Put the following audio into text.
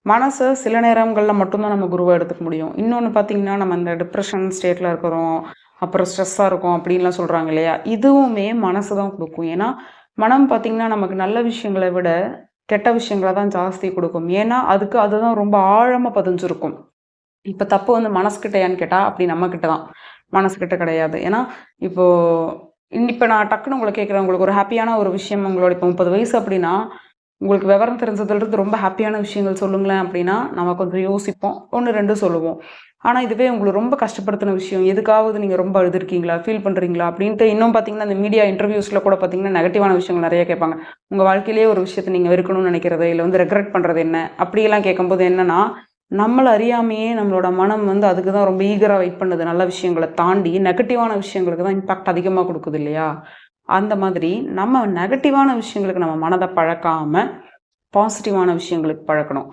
மனச சில நேரங்கள்ல மட்டும் தான் நம்ம குருவா எடுத்துக்க முடியும். இன்னொன்னு பார்த்தீங்கன்னா, நம்ம இந்த டிப்ரஷன் ஸ்டேட்ல இருக்கிறோம். அப்புறம் ஸ்ட்ரெஸ்ஸா இருக்கோம் அப்படின்லாம் சொல்றாங்க இல்லையா? இதுவுமே மனசு தான் குடுக்கும். ஏன்னா, மனம் பார்த்தீங்கன்னா, நமக்கு நல்ல விஷயங்கள விட கெட்ட விஷயங்கள தான் ஜாஸ்தி குடுக்கும். ஏன்னா, அதுக்கு அதுதான் ரொம்ப ஆழமா பதிஞ்சிருக்கும். இப்ப தப்பு வந்து மனசுகிட்டயான்னு கேட்டா, அப்படி நம்மகிட்ட தான். மனசுகிட்ட கிடையாது. ஏன்னா, இப்போ இப்ப நான் டக்குனு உங்கள கேட்கிறேன். உங்களுக்கு ஒரு ஹேப்பியான ஒரு விஷயம் உங்களோட இப்ப 30 வயசு அப்படின்னா, உங்களுக்கு விவரம் தெரிஞ்சதுலருந்து ரொம்ப ஹேப்பியான விஷயங்கள் சொல்லுங்களேன் அப்படின்னா, நம்ம கொஞ்சம் யோசிப்போம். 1, 2 சொல்லுவோம். ஆனா, இதுவே உங்கள ரொம்ப கஷ்டப்படுத்தின விஷயம், எதுக்காவது நீங்க ரொம்ப அழுதுருக்கீங்களா? ஃபீல் பண்றீங்களா? அப்படின்ட்டு இன்னும் பார்த்தீங்கன்னா, இந்த மீடியா இன்டர்வியூஸ்ல கூட பார்த்தீங்கன்னா, நெகட்டிவான விஷயங்கள் நெறைய கேட்பாங்க. உங்க வாழ்க்கையிலேயே ஒரு விஷயத்த நீங்க வெறுக்கணும்னு நெனைக்கிறது, இல்ல வந்து ரெக்ரெட் பண்றது என்ன? அப்படியெல்லாம் கேட்கும்போது என்னன்னா, நம்மள அறியாமயே நம்மளோட மனம் வந்து அதுக்கு தான் ரொம்ப ஈகரா வெயிட் பண்ணுது. நல்ல விஷயங்கள தாண்டி, நெகட்டிவான விஷயங்களுக்கு தான் இம்பாக்ட் அதிகமா குடுக்குது இல்லையா? அந்த மாதிரி நம்ம நெகட்டிவான விஷயங்களுக்கு நம்ம மனத பழக்காம, பாசிட்டிவான விஷயங்களுக்கு பழக்கணும்.